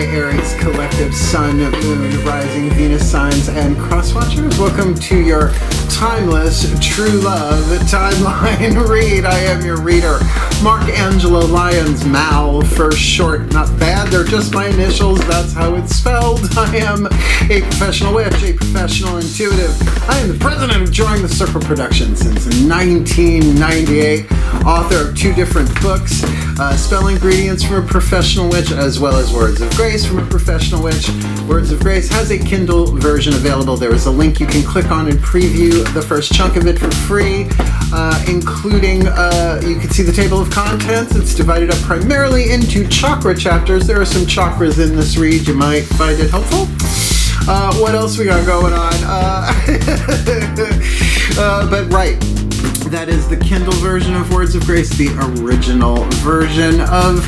my Aries collective Sun, Moon, Rising, Venus signs, and crosswatchers. Welcome to your timeless true love timeline read. I am your reader, Mark Angelo, Lyons, Mal for short. Not bad, they're just my initials, that's how it's spelled. I am a professional witch, a professional intuitive. I am the president of Join the Circle Productions since 1998, author of 2 different books, Spell Ingredients from a Professional Witch, as well as Words of Grace from a Professional Witch. Words of Grace has a Kindle version available. There is a link you can click on and preview the first chunk of it for free, including, you can see the table of contents. It's divided up primarily into chakra chapters. There are some chakras in this read. You might find it helpful. What else we got going on? But right. That is the Kindle version of Words of Grace. The original version of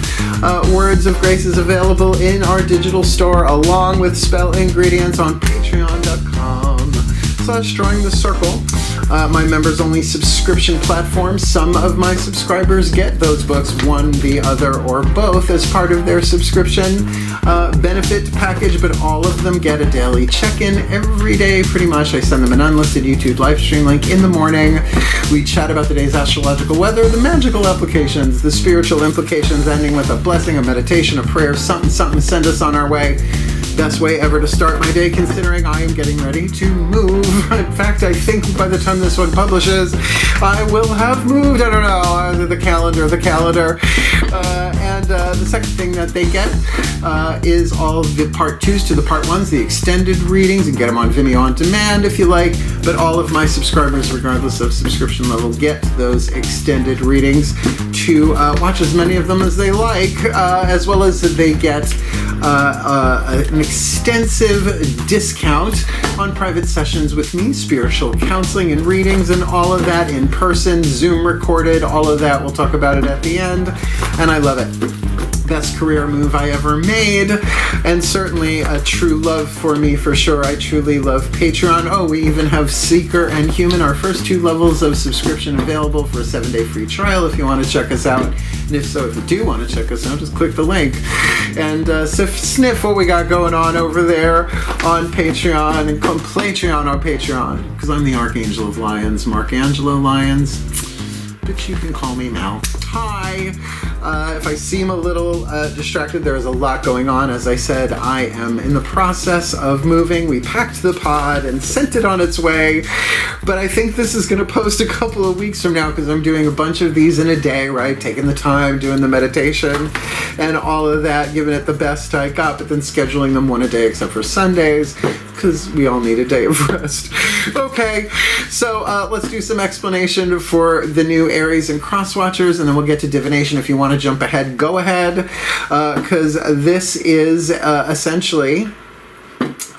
Words of Grace is available in our digital store, along with Spell Ingredients on patreon.com/Drawing the Circle. My members-only subscription platform. Some of my subscribers get those books, one, the other, or both, as part of their subscription benefit package, but all of them get a daily check-in every day, pretty much. I send them an unlisted YouTube live stream link in the morning. We chat about the day's astrological weather, the magical applications, the spiritual implications, ending with a blessing, a meditation, a prayer, something, send us on our way. Best way ever to start my day, considering I am getting ready to move. In fact, I think by the time this one publishes, I will have moved. I don't know, the calendar. And the second thing that they get is all the part 2s to the part 1s, the extended readings. You can get them on Vimeo on demand if you like, but all of my subscribers, regardless of subscription level, get those extended readings to watch as many of them as they like, as well as they get an extensive discount on private sessions with me, spiritual counseling and readings, and all of that in person, Zoom recorded, all of that. We'll talk about it at the end, and I love it. Best career move I ever made, and certainly a true love for me, for sure. I truly love Patreon. Oh, we even have Seeker and Human, our first 2 levels of subscription, available for a 7-day free trial if you want to check us out. And if so, if you do want to check us out, just click the link and sniff what we got going on over there on Patreon, and come Patreon on Patreon, because I'm the Archangel of Lyons, Mark Angelo Lyons, but you can call me Mal. Hi. If I seem a little distracted, there is a lot going on. As I said, I am in the process of moving. We packed the pod and sent it on its way, but I think this is going to post a couple of weeks from now, because I'm doing a bunch of these in a day, right? Taking the time, doing the meditation and all of that, giving it the best I got, but then scheduling them one a day except for Sundays, because we all need a day of rest. Okay, so let's do some explanation for the new Aries and crosswatchers, and then we'll get to divination. If you want to jump ahead, go ahead, because this is essentially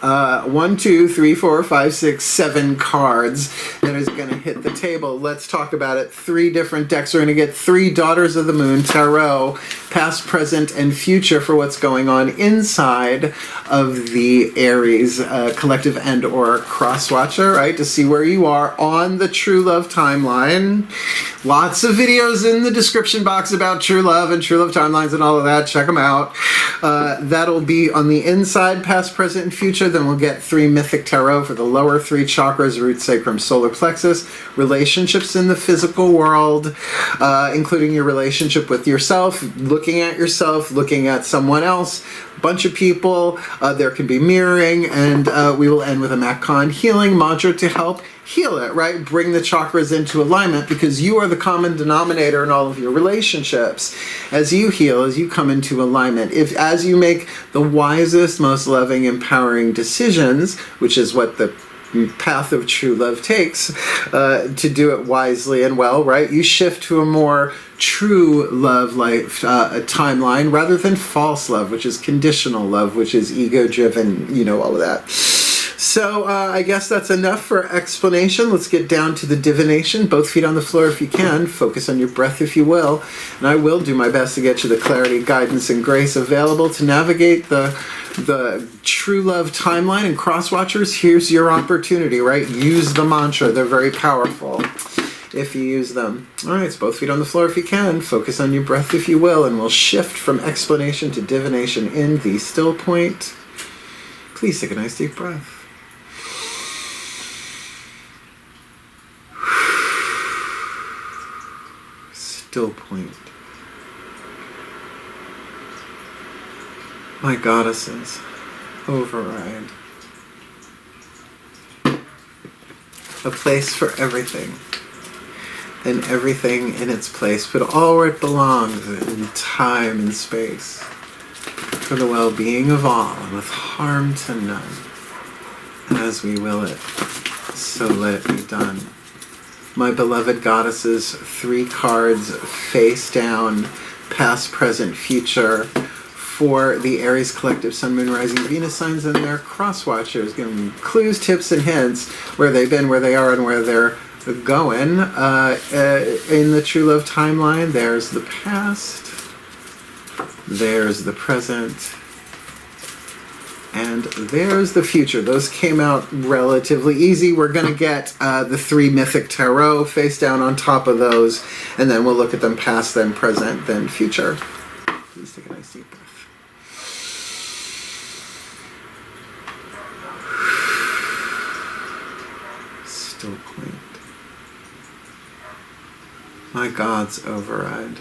1, 2, 3, 4, 5, 6, 7 cards that is going to hit the table. Let's talk about it. 3 different decks. We're going to get 3 Daughters of the Moon Tarot, past, present, and future, for what's going on inside of the Aries collective and or crosswatcher, right? To see where you are on the true love timeline. Lots of videos in the description box about true love and true love timelines and all of that. Check them out. That'll be on the inside, past, present, and future. Then we'll get 3 mythic tarot for the lower 3 chakras: root, sacrum, solar plexus. Relationships in the physical world, including your relationship with yourself, looking at yourself, looking at someone else, bunch of people. There can be mirroring, and we will end with a Macan healing mantra to help heal it, right? Bring the chakras into alignment, because you are the common denominator in all of your relationships. As you heal, as you come into alignment, as you make the wisest, most loving, empowering decisions, which is what the path of true love takes, to do it wisely and well, right? You shift to a more true love life timeline, rather than false love, which is conditional love, which is ego-driven, all of that. So I guess that's enough for explanation. Let's get down to the divination. Both feet on the floor if you can. Focus on your breath if you will. And I will do my best to get you the clarity, guidance, and grace available to navigate the true love timeline. And crosswatchers, here's your opportunity, right? Use the mantra. They're very powerful. if you use them. All right, so both feet on the floor if you can. Focus on your breath if you will, and we'll shift from explanation to divination in the still point. Please take a nice deep breath. Still point. My goddesses, override. A place for everything, and everything in its place, but all where it belongs in time and space, for the well-being of all, and with harm to none. As we will it, so let it be done. My beloved goddesses, 3 cards face down, past, present, future, for the Aries collective Sun, Moon, Rising, Venus signs and their cross watchers, giving them clues, tips, and hints where they've been, where they are, and where they're going. In the true love timeline, there's the past, there's the present, and there's the future. Those came out relatively easy. We're going to get the 3 mythic tarot face down on top of those, and then we'll look at them past, then present, then future. Please take a nice deep breath. Still point. My gods override.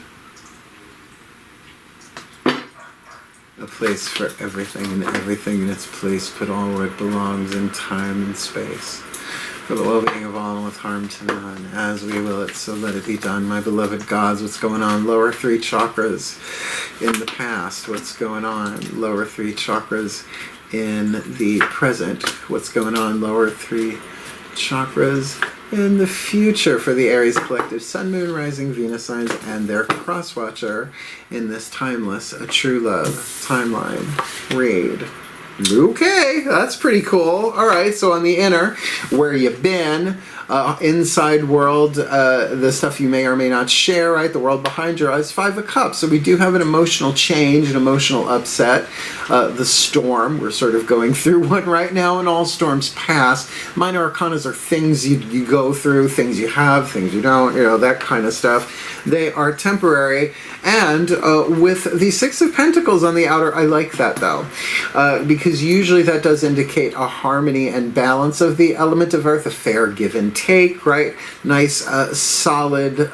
A place for everything and everything in its place, but all where it belongs in time and space. For the well-being of all and with harm to none. As we will it, so let it be done. My beloved gods, what's going on? Lower 3 chakras in the past. What's going on? Lower 3 chakras in the present. What's going on? Lower 3 chakras in the future for the Aries collective Sun, Moon, Rising, Venus signs and their cross watcher in this timeless A True Love timeline read. Okay, that's pretty cool. All right, so on the inner, where you been, inside world, the stuff you may or may not share, right? The world behind your eyes, 5 of Cups. So we do have an emotional change, an emotional upset. The storm, we're sort of going through one right now, and all storms pass. Minor arcanas are things you go through, things you have, things you don't, that kind of stuff. They are temporary. And with the 6 of Pentacles on the outer, I like that though, because usually that does indicate a harmony and balance of the element of earth, a fair give and take, right? Nice, solid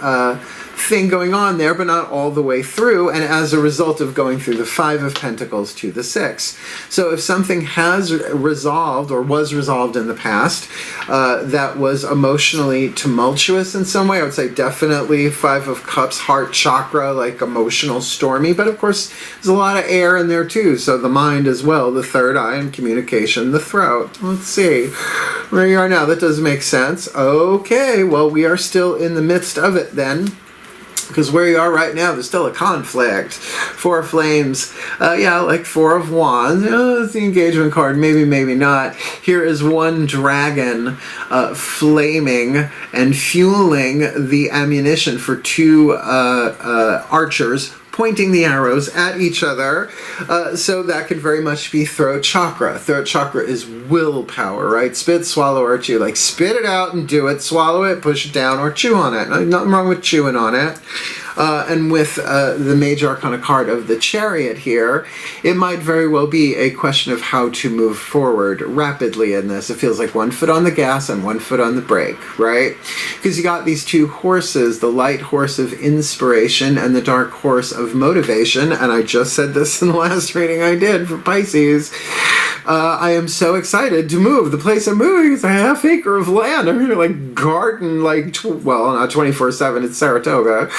thing going on there, but not all the way through, and as a result of going through the 5 of Pentacles to the 6. So if something has resolved or was resolved in the past that was emotionally tumultuous in some way, I would say definitely 5 of Cups, heart chakra, like emotional stormy, but of course there's a lot of air in there too, so the mind as well, the third eye and communication, the throat. Let's see where you are now. That does make sense. Okay, well, we are still in the midst of it then. Because where you are right now, there's still a conflict. 4 of Flames, yeah, like 4 of Wands. It's the engagement card, maybe, maybe not. Here is one dragon flaming and fueling the ammunition for 2 archers, pointing the arrows at each other, so that could very much be throat chakra. Throat chakra is willpower, right? Spit, swallow, or chew. Like, spit it out and do it, swallow it, push it down, or chew on it. Nothing wrong with chewing on it. And with the major arcana card of the Chariot here, it might very well be a question of how to move forward rapidly in this. It feels like 1 foot on the gas and 1 foot on the brake, right? Because you got these 2 horses, the light horse of inspiration and the dark horse of motivation, and I just said this in the last reading I did for Pisces. I am so excited to move. The place I'm moving is a ½ acre of land. I'm here like garden, like, well, not 24/7, it's Saratoga.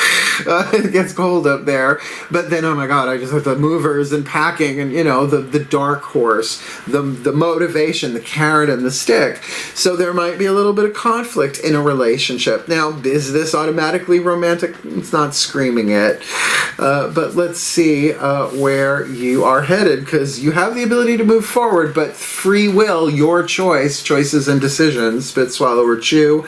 It gets cold up there. But then, oh my God, I just have the movers and packing and, the dark horse, the motivation, the carrot and the stick. So there might be a little bit of conflict in a relationship. Now, is this automatically romantic? It's not screaming it. But let's see where you are headed, because you have the ability to move forward. forward, but free will, your choice, choices and decisions, spit, swallow, or chew.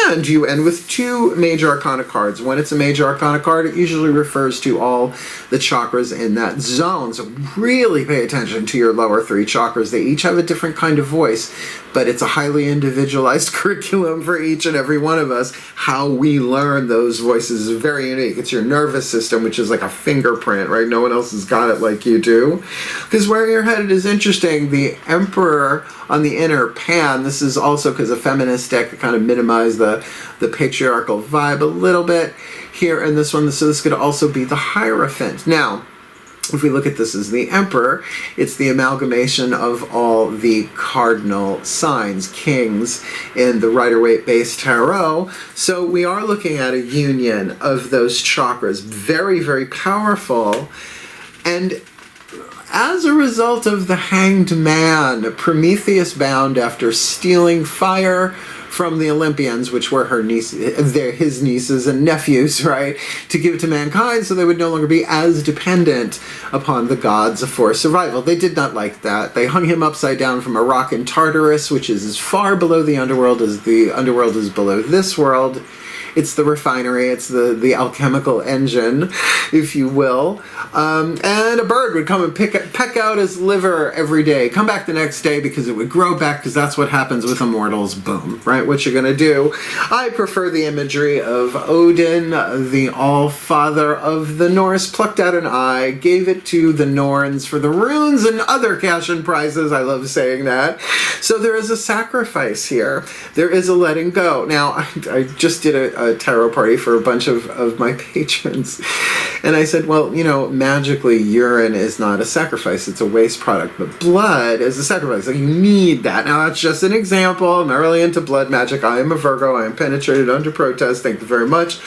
And you end with 2 major arcana cards. When it's a major arcana card, it usually refers to all the chakras in that zone. So really pay attention to your lower 3 chakras. They each have a different kind of voice, but it's a highly individualized curriculum for each and every one of us. How we learn those voices is very unique. It's your nervous system, which is like a fingerprint, right? No one else has got it like you do. Because where you're headed is interesting. The Emperor on the inner, Pan, this is also because a feminist deck to kind of minimize the patriarchal vibe a little bit here in this one. So this could also be the Hierophant. Now, if we look at this as the Emperor, it's the amalgamation of all the cardinal signs, kings, in the Rider-Waite base tarot. So we are looking at a union of those chakras. Very, very powerful. And as a result of the Hanged Man, Prometheus bound after stealing fire from the Olympians, which were his nieces and nephews, right, to give it to mankind so they would no longer be as dependent upon the gods for survival. They did not like that. They hung him upside down from a rock in Tartarus, which is as far below the underworld as the underworld is below this world. It's the refinery, it's the alchemical engine, if you will. And a bird would come and peck out his liver every day, come back the next day because it would grow back, because that's what happens with immortals. Boom, right? What you're going to do. I prefer the imagery of Odin, the all-father of the Norse, plucked out an eye, gave it to the Norns for the runes and other cash-in prizes. I love saying that. So there is a sacrifice here. There is a letting go. Now, I just did a tarot party for a bunch of my patrons, and I said, well, you know, magically urine is not a sacrifice, it's a waste product, but blood is a sacrifice. So you need that. Now that's just an example. I'm not really into blood magic. I am a Virgo. I am penetrated under protest. Thank you very much.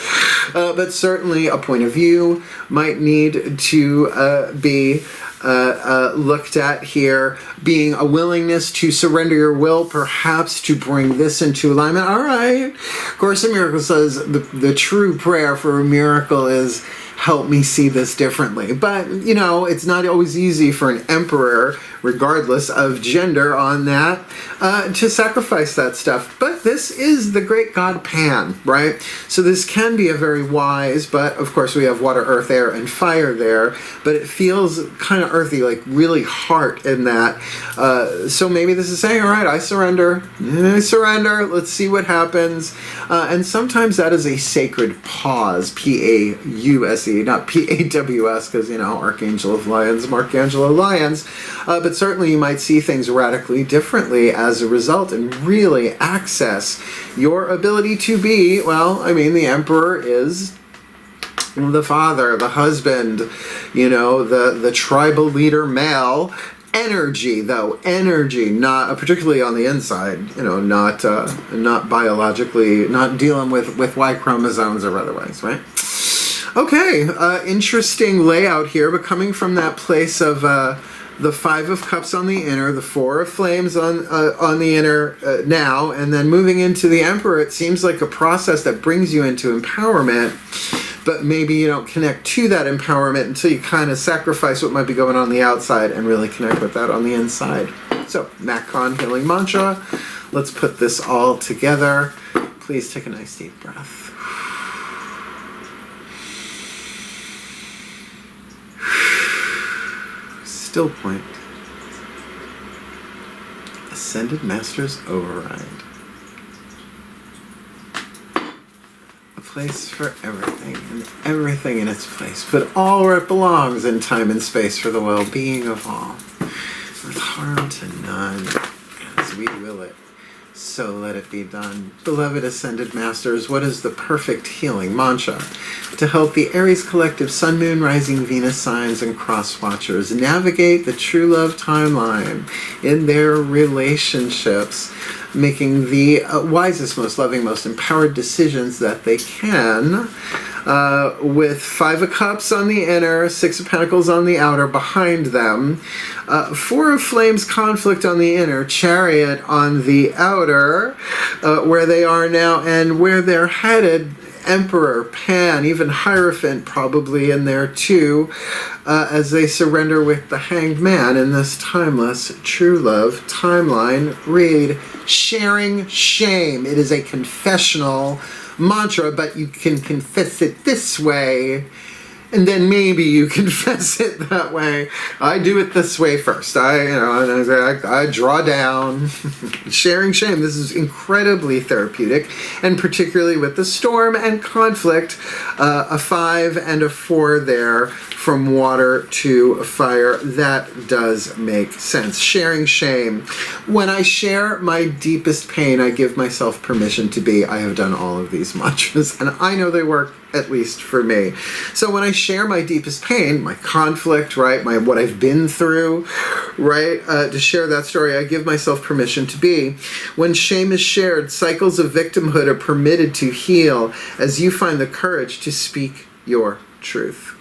But certainly a point of view might need to be looked at here, being a willingness to surrender your will, perhaps to bring this into alignment. All right. Course in Miracles says the true prayer for a miracle is, help me see this differently. But, you know, it's not always easy for an emperor, regardless of gender on that, to sacrifice that stuff. But this is the great god Pan, right? So this can be a very wise, but of course we have water, earth, air, and fire there, but it feels kind of earthy, like really heart in that. So maybe this is saying, all right, I surrender, let's see what happens. And sometimes that is a sacred pause, P-A-U-S-E, not P-A-W-S, because, you know, Archangel of Lyons, Angelo Lyons, but certainly you might see things radically differently as a result and really access your ability to be, well, I mean, the Emperor is the father, the husband, you know, the tribal leader male. Energy, though, energy, not particularly on the inside, you know, not biologically, not dealing with Y chromosomes or otherwise, right? Okay, interesting layout here, but coming from that place of the 5 of Cups on the inner, the 4 of Flames on the inner now, and then moving into the Emperor, it seems like a process that brings you into empowerment, but maybe you don't connect to that empowerment until you kind of sacrifice what might be going on the outside and really connect with that on the inside. So, Macron Healing Mantra. Let's put this all together. Please take a nice deep breath. Still point. Ascended Masters Override. A place for everything, and everything in its place, but all where it belongs in time and space for the well-being of all. With harm to none, as we will it, so let it be done. Beloved Ascended Masters, what is the perfect healing mantra to help the Aries Collective Sun, Moon, Rising, Venus signs and cross watchers navigate the true love timeline in their relationships, making the wisest, most loving, most empowered decisions that they can, with 5 of Cups on the inner, 6 of Pentacles on the outer behind them, 4 of Flames conflict on the inner, Chariot on the outer, where they are now and where they're headed. Emperor, Pan, even Hierophant probably in there too, as they surrender with the Hanged Man in this timeless true love timeline. Read, sharing shame. It is a confessional mantra, but you can confess it this way, and then maybe you confess it that way. I do it this way first. I draw down. Sharing shame. This is incredibly therapeutic, and particularly with the storm and conflict, a 5 and a 4 there from water to fire. That does make sense. Sharing shame. When I share my deepest pain, I give myself permission to be. I have done all of these mantras, and I know they work, at least for me. So when I share my deepest pain, my conflict, right, what I've been through, right, to share that story, I give myself permission to be. When shame is shared, cycles of victimhood are permitted to heal as you find the courage to speak your truth.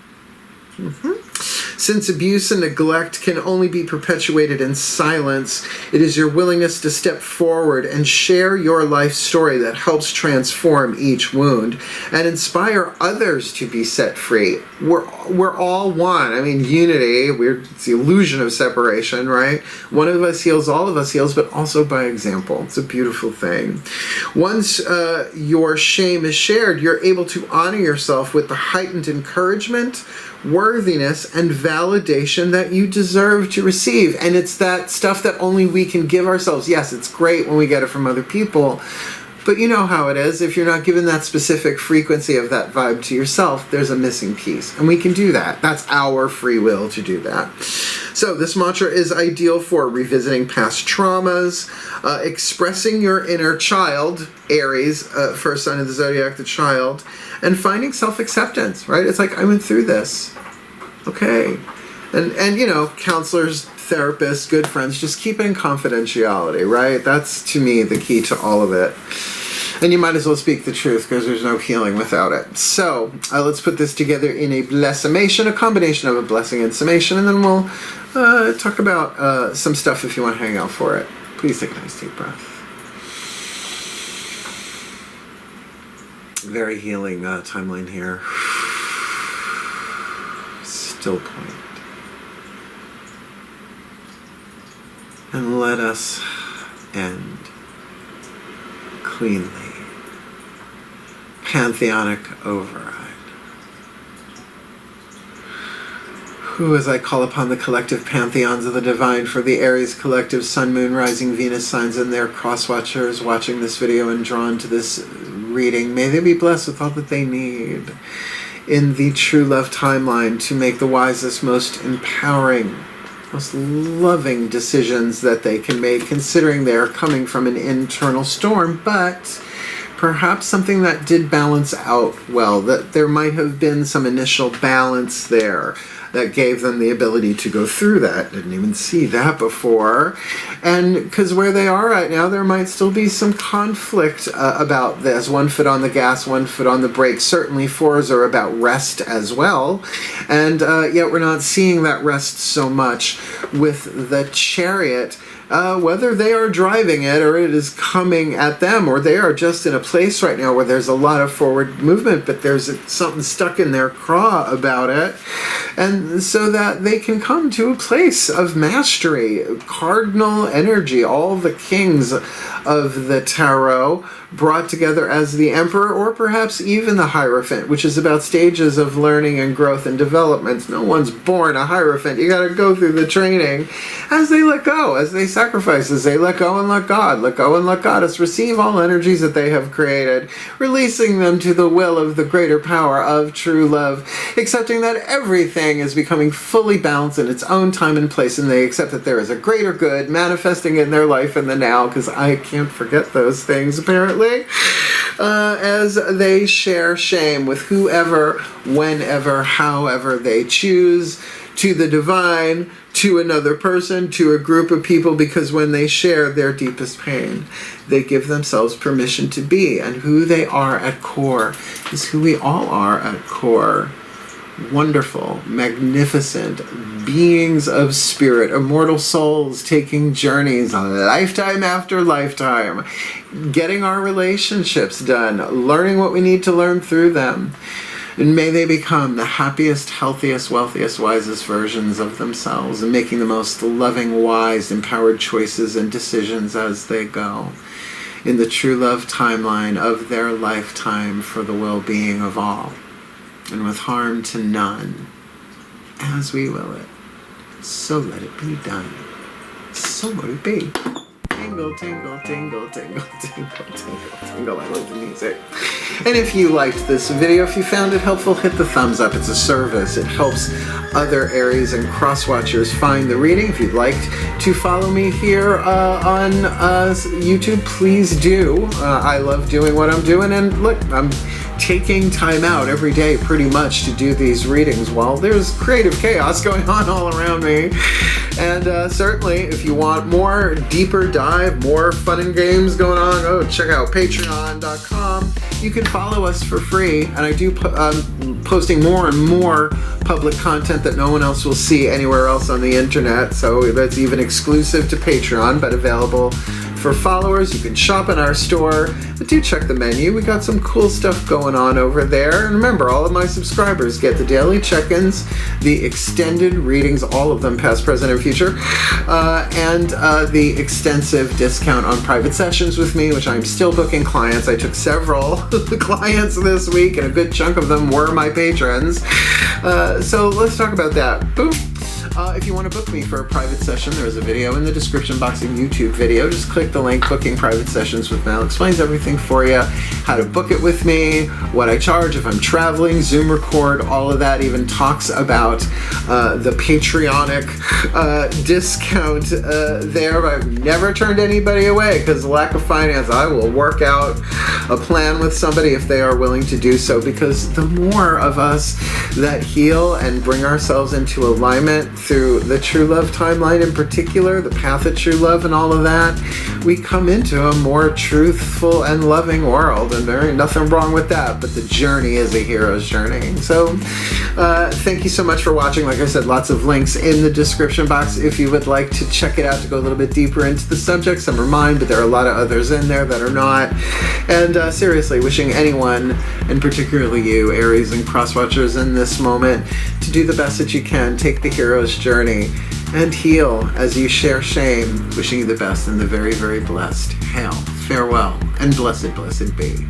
Since abuse and neglect can only be perpetuated in silence, it is your willingness to step forward and share your life story that helps transform each wound and inspire others to be set free. We're all one. I mean, unity, it's the illusion of separation, right? One of us heals, all of us heals, but also by example. It's a beautiful thing. Once your shame is shared, you're able to honor yourself with the heightened encouragement, worthiness, and validation that you deserve to receive. And it's that stuff that only we can give ourselves. Yes, it's great when we get it from other people, but you know how it is. If you're not given that specific frequency of that vibe to yourself, there's a missing piece. And we can do that. That's our free will to do that. So this mantra is ideal for revisiting past traumas, expressing your inner child, Aries, first sign of the zodiac, the child, and finding self-acceptance, right? It's like, I went through this. Okay. And you know, counselors, therapists, good friends, just keep it in confidentiality, right? That's, to me, the key to all of it. And you might as well speak the truth, because there's no healing without it. So let's put this together in a blessimation, a combination of a blessing and summation, and then we'll talk about some stuff if you want to hang out for it. Please take a nice deep breath. Very healing timeline here. Still point. And let us end cleanly. Pantheonic override. Who, as I call upon the collective pantheons of the divine for the Aries collective Sun, Moon, Rising, Venus signs and their cross-watchers watching this video and drawn to this reading, may they be blessed with all that they need in the true love timeline to make the wisest, most empowering, most loving decisions that they can make, considering they are coming from an internal storm, but perhaps something that did balance out well, that there might have been some initial balance there that gave them the ability to go through that. Didn't even see that before. And because where they are right now, there might still be some conflict about this. 1 foot on the gas, 1 foot on the brake. Certainly 4s are about rest as well. And yet we're not seeing that rest so much with the Chariot. Whether they are driving it or it is coming at them, or they are just in a place right now where there's a lot of forward movement, but there's something stuck in their craw about it. And so that they can come to a place of mastery, cardinal energy, all the kings of the tarot brought together as the Emperor, or perhaps even the Hierophant, which is about stages of learning and growth and development. No one's born a Hierophant. You got to go through the training as they let go, as they sacrifice, as they let go and let God, let go and let Goddess receive all energies that they have created, releasing them to the will of the greater power of true love, accepting that everything is becoming fully balanced in its own time and place, and they accept that there is a greater good manifesting in their life in the now, because I can't forget those things, apparently. As they share shame with whoever, whenever, however they choose, to the divine, to another person, to a group of people, because when they share their deepest pain, they give themselves permission to be, and who they are at core is who we all are at core. wonderful, magnificent beings of spirit, immortal souls taking journeys lifetime after lifetime, getting our relationships done, learning what we need to learn through them. And may they become the happiest, healthiest, wealthiest, wisest versions of themselves, and making the most loving, wise, empowered choices and decisions as they go in the true love timeline of their lifetime for the well-being of all, and with harm to none, as we will it. So let it be done. So let it be. Tingle, tingle, tingle, tingle, tingle, tingle, tingle. I love the music. And if you liked this video, if you found it helpful, hit the thumbs up. It's a service. It helps other Aries and cross-watchers find the reading. If you'd like to follow me here on YouTube, please do. I love doing what I'm doing. And look, I'm taking time out every day pretty much to do these readings while there's creative chaos going on all around me. And certainly, if you want more deeper dive, more fun and games going on, oh, check out patreon.com. You can follow us for free, and I do posting more and more public content that no one else will see anywhere else on the internet, so that's even exclusive to Patreon, but available for followers. You can shop in our store, but do check the menu. We got some cool stuff going on over there. And remember, all of my subscribers get the daily check-ins, the extended readings, all of them past, present, and future, and the extensive discount on private sessions with me, which I'm still booking clients. I took several clients this week, and a good chunk of them were my patrons. So let's talk about that. Boom. If you want to book me for a private session, there's a video in the description box of YouTube video. Just click the link, Booking Private Sessions with Mel. Explains everything for you, how to book it with me, what I charge if I'm traveling, Zoom record, all of that. Even talks about the Patreonic discount there. I've never turned anybody away because of lack of finance. I will work out a plan with somebody if they are willing to do so, because the more of us that heal and bring ourselves into alignment through the true love timeline in particular, the path of true love and all of that, we come into a more truthful and loving world, and there ain't nothing wrong with that, but the journey is a hero's journey. So thank you so much for watching. Like I said, lots of links in the description box if you would like to check it out to go a little bit deeper into the subject. Some are mine, but there are a lot of others in there that are not. And seriously, wishing anyone, and particularly you, Aries and crosswatchers, in this moment to do the best that you can, take the hero's journey, and heal as you share shame. Wishing you the best and the very, very blessed. Hail, farewell, and blessed, blessed be.